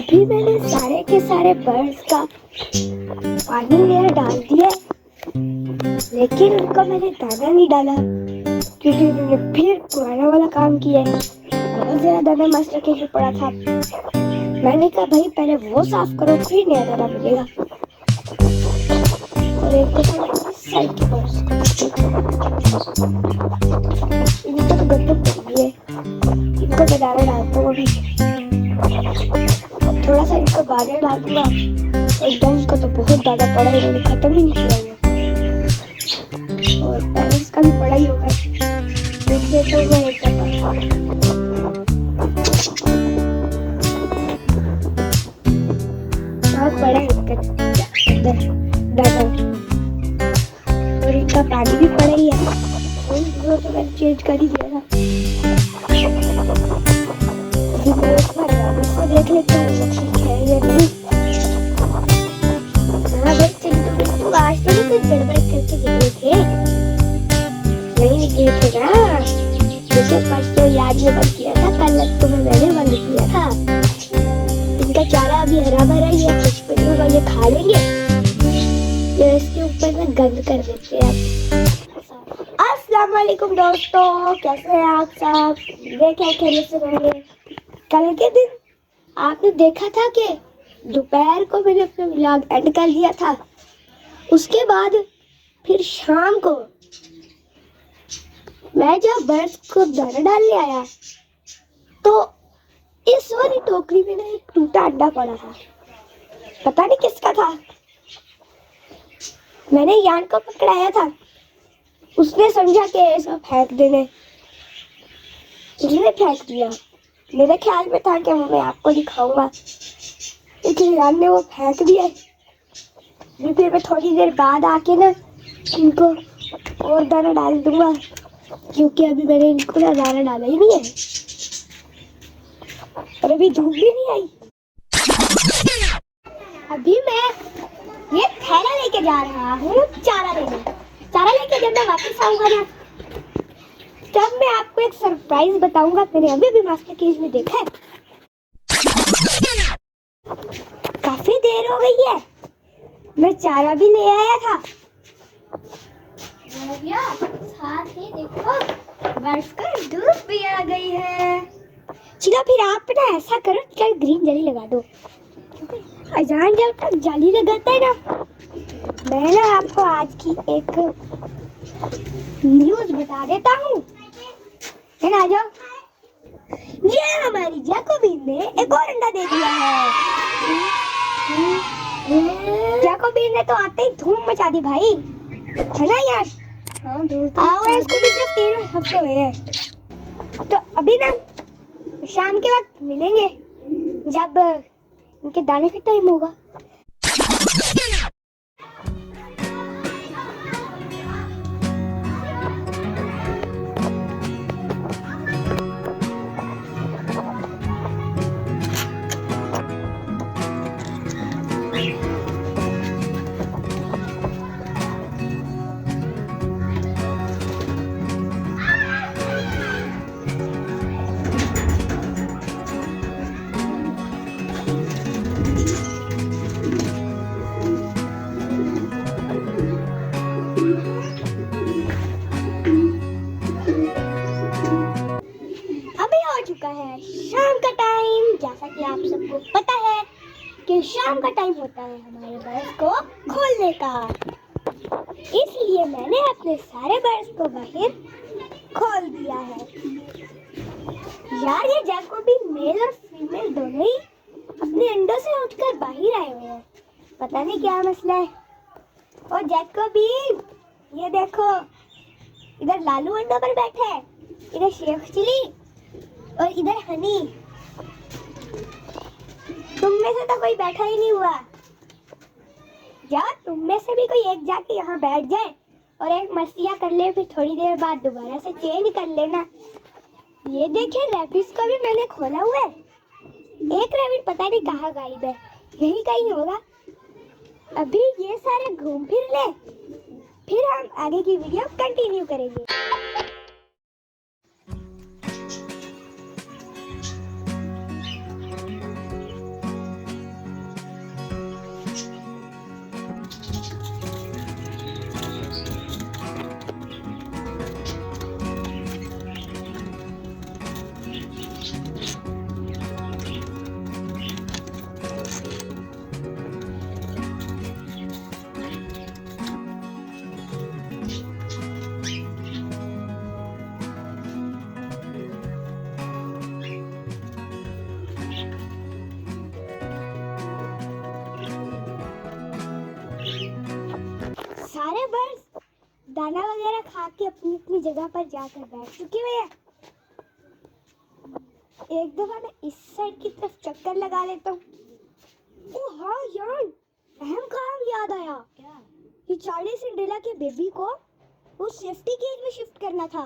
अभी मैंने सारे के सारे बर्ड्स का पानी में डाल दिया, लेकिन उनका मैंने दाना नहीं डाला क्योंकि उन्होंने फिर पुराना वाला काम किया है। बहुत ज्यादा दाना मास्टर के पड़ा था। मैंने कहा भाई पहले वो साफ करो फिर नया दाना मिलेगा। और एक साइड की बर्ड्स इनको तो गंदम पड़ी है, इनको मैं दाना डालता हूँ अभी। थोड़ा सा इनको बाहर डाल दूंगा। एकदम का तो बहुत ज्यादा पड़ा है, इन्होंने खत्म ही नहीं किया है। और पेरेंट्स का भी पड़ा ही होगा, देखिए तो मैं एक बहुत बड़ा है अंदर दाना। और इनका पानी भी पड़ा ही है, वो तो मैंने चेंज कर ही दिया था। इसको देख लेते हैं ठीक है या नहीं। हाँ भाई तुम आज तो कुछ गड़बड़ करके निकले थे, नहीं निकले थे ना? मुझे परसों याद में बंद किया था, कल तुम्हें मैंने बंद किया था। इनका चारा अभी हरा भरा ही है, कुछ भी नहीं होगा, ये खा लेंगे। ये इसके ऊपर ना गंद कर देते हैं आप। अस्सलाम वालेकुम दोस्तों, कैसे हैं आप सब? क्या खैरियत से रहेंगे? कल के दिन आपने देखा था कि दोपहर को मैंने अपना व्लॉग एंड कर दिया था। उसके बाद फिर शाम को मैं जब बर्ड्स को दाना डालने आया तो इस वाली टोकरी में ना एक टूटा अंडा पड़ा था। पता नहीं किसका था। मैंने यान को पकड़ाया था, उसने समझा कि ऐसा फेंक देने, इसलिए फेंक दिया। मेरे ख्याल में था कि मैं आपको दिखाऊंगा, इसलिए यान ने वो फेंक दिया। फिर मैं थोड़ी देर बाद आके ना इनको और दाना डाल दूंगा, क्योंकि अभी मैंने इनको ना दाना डाला ही नहीं है। और अभी धूप भी नहीं आई। अभी मैं ये थैला लेके जा रहा हूँ चारा लेने। चारा लेके जब मैं वापस आऊंगा ना, तब मैं आपको एक सरप्राइज बताऊंगा। मैंने अभी भी मास्टर केज में देखा है। काफी देर हो गई है, मैं चारा भी ले आया था। साथ ही देखो बर्ड्स का धूप भी आ गई है। चलो फिर आप ना ऐसा करो, क्या ग्रीन जाली लगा दो। अजान जब तक जाली लगाता है ना, मैं ना आपको आज की एक न्यूज बता देता हूँ, है ना? जो ये हमारी जैकोबिन ने एक और अंडा दे दिया है। जैकोबिन ने तो आते ही धूम मचा दी भाई, है ना यार? हाँ इसको भी सिर्फ 3 हफ्ते हुए हैं। तो अभी ना शाम के वक्त मिलेंगे जब इनके दाने का टाइम होगा। चुका है शाम का टाइम। जैसा कि आप सबको पता है कि शाम का टाइम होता है हमारे बर्ड्स को खोलने का, इसलिए मैंने अपने सारे बर्ड्स को बाहर खोल दिया है। यार ये जैकोबिन मेल और फीमेल दोनों ही अपने अंडों से उठकर बाहर आए हुए हैं, पता नहीं क्या मसला है। और जैकोबिन ये देखो, इधर लालू अंडों पर बैठा है, इधर शेख चिली और इधर हनी। तुम में से तो कोई बैठा ही नहीं हुआ। यार तुम में से भी कोई एक जाके यहाँ बैठ जाए और एक मस्तियाँ कर ले, फिर थोड़ी देर बाद दोबारा से चेंज कर लेना। ये देखिए रैबिट्स को भी मैंने खोला हुआ है। एक रैबिट पता नहीं कहाँ गायब है, यही कहीं होगा। अभी ये सारे घूम फिर ले, फिर हम आगे की वीडियो कंटिन्यू करेंगे। दाना वगैरह खा के अपनी अपनी जगह पर जाकर बैठ चुकी हुई है। एक दफा मैं इस साइड की तरफ चक्कर लगा लेता हूँ। ओ हाँ यार, अहम काम याद आया। क्या? ये चार्ली सिंड्रेला के बेबी को वो सेफ्टी केज में शिफ्ट करना था।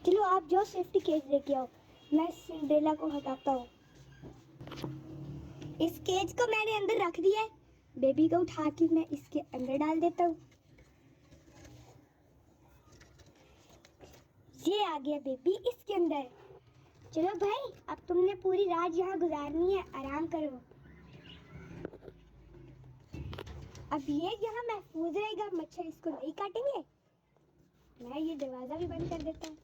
चलो आप जो सेफ्टी केज लेके आओ, मैं सिंड्रेला को हटाता हूँ। इस केज को मैंने अंदर रख दिया है। बेबी को उठा के मैं इसके अंदर डाल देता हूँ। ये आ गया बेबी इसके अंदर। चलो भाई, अब तुमने पूरी रात यहाँ गुजारनी है, आराम करो। अब ये यहाँ महफूज रहेगा, मच्छर इसको नहीं काटेंगे। मैं ये दरवाजा भी बंद कर देता हूँ।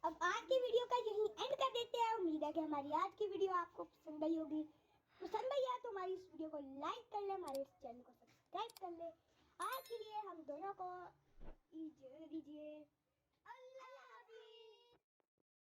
अब आज की वीडियो का यहीं एंड कर देते हैं। उम्मीद है कि हमारी आज की वीडियो आपको पसंद आई होगी। पसंद आई है तो हमारी इस वीडियो को लाइक कर ले, हमारे इस चैनल को सब्सक्राइब कर ले। आज के लिए हम दोनों को इजाज़त दीजिए।